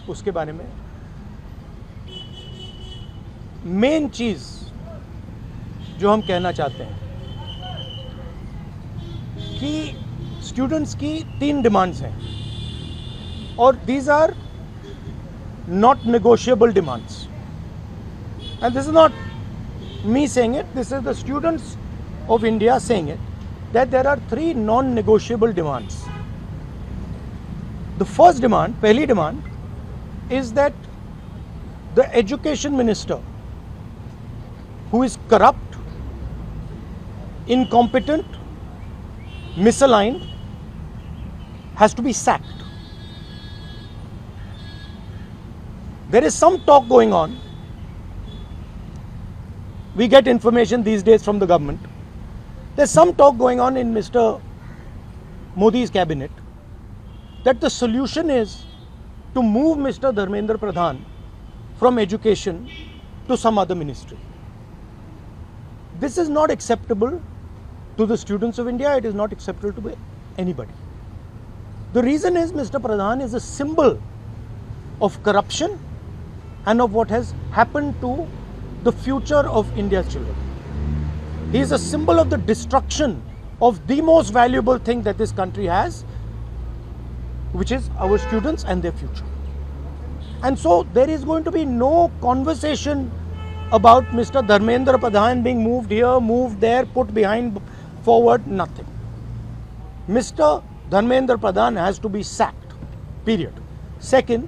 उसके बारे में। मेन चीज़ जो हम कहना चाहते हैं कि स्टूडेंट्स की 3 डिमांड्स हैं और these are not negotiable demands, and this is not me saying it, this is the students of India saying it, that there are 3 non-negotiable demands. The first demand, pehli demand, is that the education minister, who is corrupt, incompetent, misaligned, has to be sacked. There is some talk going on. We get information these days from the government. There's some talk going on in Mr. Modi's cabinet that the solution is to move Mr. Dharmendra Pradhan from education to some other ministry. This is not acceptable to the students of India. It is not acceptable to anybody. The reason is Mr. Pradhan is a symbol of corruption and of what has happened to the future of India's children. He is a symbol of the destruction of the most valuable thing that this country has, which is our students and their future. And so there is going to be no conversation about Mr. Dharmendra Pradhan being moved here, moved there, put behind, forward, nothing. Mr. Dharmendra Pradhan has to be sacked, period. Second,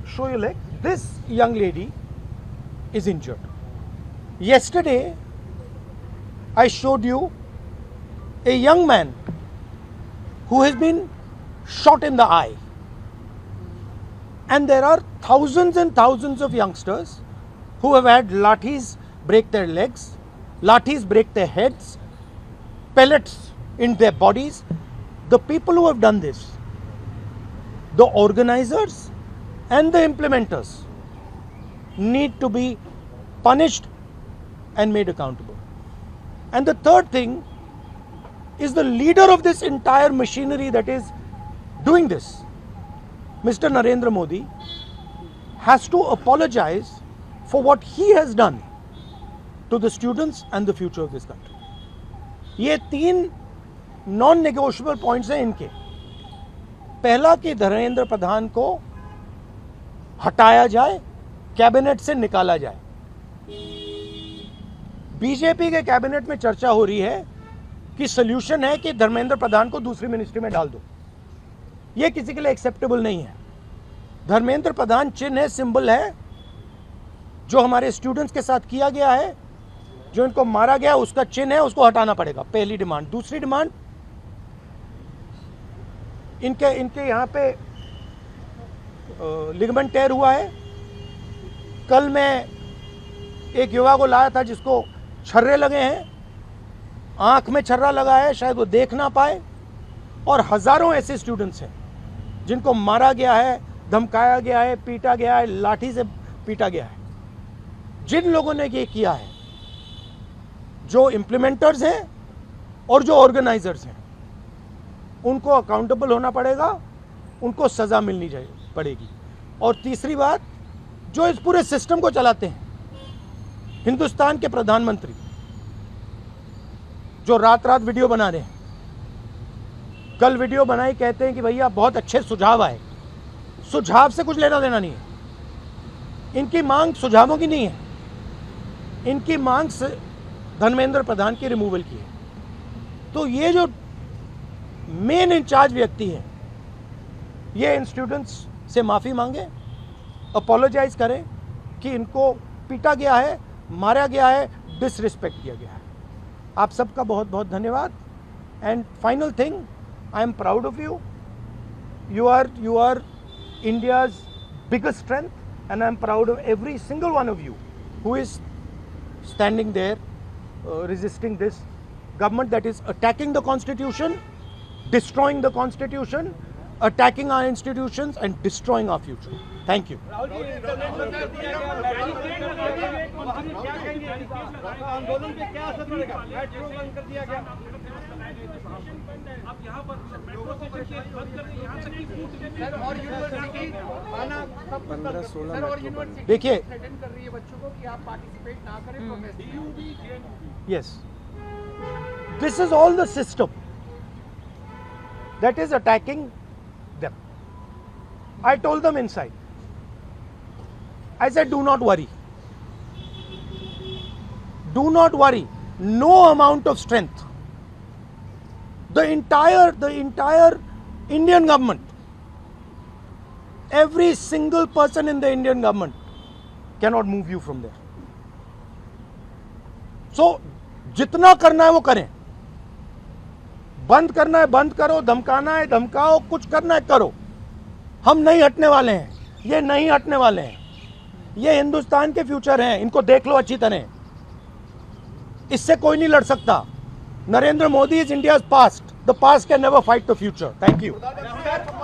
show your leg. This young lady is injured. Yesterday, I showed you a young man who has been shot in the eye. And there are thousands and thousands of youngsters who have had lathis break their legs, lathis break their heads, pellets in their bodies. The people who have done this, the organizers and the implementers, need to be punished and made accountable. And the third thing is the leader of this entire machinery that is doing this, Mr. Narendra Modi, has to apologize for what he has done to the students and the future of this country. ये 3 non-negotiable points हैं इनके। पहला कि धर्मेंद्र प्रधान को हटाया जाए, cabinet से निकाला जाए। बीजेपी के कैबिनेट में चर्चा हो रही है कि सॉल्यूशन है कि धर्मेंद्र प्रधान को दूसरी मिनिस्ट्री में डाल दो। यह किसी के लिए एक्सेप्टेबल नहीं है। धर्मेंद्र प्रधान चिन्ह है, सिंबल है, जो हमारे स्टूडेंट्स के साथ किया गया है, जो इनको मारा गया उसका चिन्ह है, उसको हटाना पड़ेगा। पहली डिमांड। दूसरी डिमांड, इनके यहां पे लिगामेंट टेयर हुआ है। कल मैं एक युवा को लाया था जिसको छर्रे लगे हैं, आंख में छर्रा लगा है, शायद वो देख ना पाए। और हजारों ऐसे स्टूडेंट्स हैं जिनको मारा गया है, धमकाया गया है, पीटा गया है, लाठी से पीटा गया है। जिन लोगों ने ये किया है, जो इम्प्लीमेंटर्स हैं और जो ऑर्गेनाइजर्स हैं, उनको अकाउंटेबल होना पड़ेगा, उनको सजा मिलनी पड़ेगी। और तीसरी बात, जो इस पूरे सिस्टम को चलाते हैं, हिंदुस्तान के प्रधानमंत्री, जो रात रात वीडियो बना रहे हैं, कल वीडियो बनाई, कहते हैं कि भैया बहुत अच्छे सुझाव आए। सुझाव से कुछ लेना देना नहीं है। इनकी मांग सुझावों की नहीं है, इनकी मांग धर्मेंद्र प्रधान की रिमूवल की है। तो ये जो मेन इंचार्ज व्यक्ति है, ये इन स्टूडेंट्स से माफ़ी मांगे, अपोलोजाइज करें कि इनको पीटा गया है, मारा गया है, डिसरिस्पेक्ट किया गया है। आप सबका बहुत बहुत धन्यवाद। And final thing, I am proud of you. You are India's biggest strength, and I am proud of every single one of you who is standing there resisting this government that is attacking the constitution, destroying the constitution, attacking our institutions and destroying our future. Thank you. आंदोलन पे क्या असर पड़ेगा? आप यहाँ पर metro station बंद कर दें, यहाँ तक कि सर और यूनिवर्सिटी खाना सब कुछ कर सर और यूनिवर्सिटी देखिए थ्रेटन कर रही है बच्चों को कि आप पार्टिसिपेट ना करें प्रोटेस्ट में। yes, this is all the system that is attacking them. I told them inside, I said, do not worry, do not worry, no amount of strength, the entire Indian government, every single person in the Indian government cannot move you from there. So जितना करना है वो करें, बंद करना है बंद करो, धमकाना है धमकाओ, कुछ करना है करो, हम नहीं हटने वाले हैं, ये नहीं हटने वाले हैं, ये हिंदुस्तान के फ्यूचर हैं, इनको देख लो अच्छी तरह, इससे कोई नहीं लड़ सकता. Narendra Modi is India's past, the past can never fight the future. Thank you.